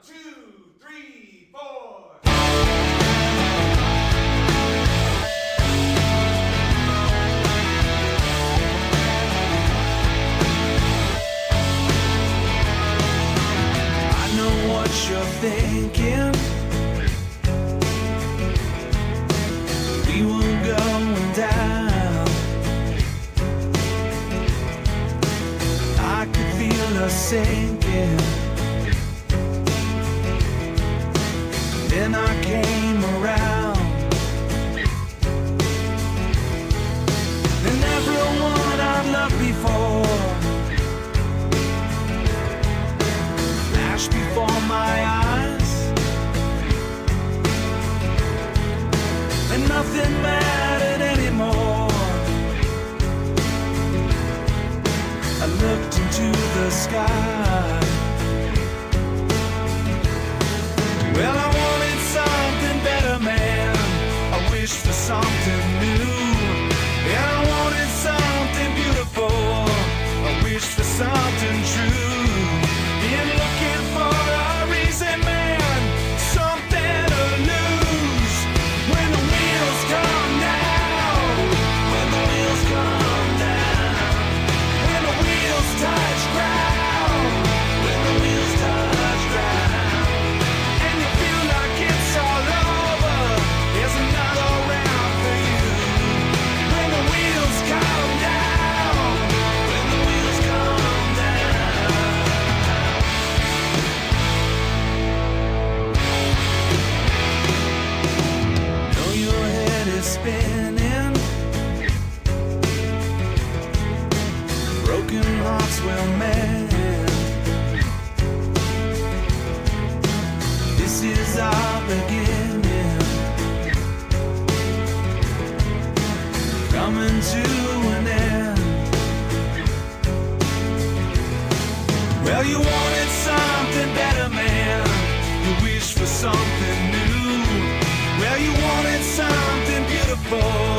two, three, four. I know what you're thinking. We were going down. I could feel us sinking. Then I came around. And everyone I've loved before flashed before my eyes, and nothing mattered anymore. I looked into the sky. Well, I wanted something better, man. I wished for something new. And I wanted something beautiful. I wished for something true. Been looking for a reason, man. Something to lose. When the wheels come down. When the wheels come down. When the wheels touch ground. When the wheels touch ground. And you feel like it's all over. There's another round for you. When the wheels come down. When the wheels come down. Know your head is spinning. Broken hearts will mend. This is our beginning. Coming to an end. Well, you wanted something better, man. You wished for something new. Well, you wanted something beautiful.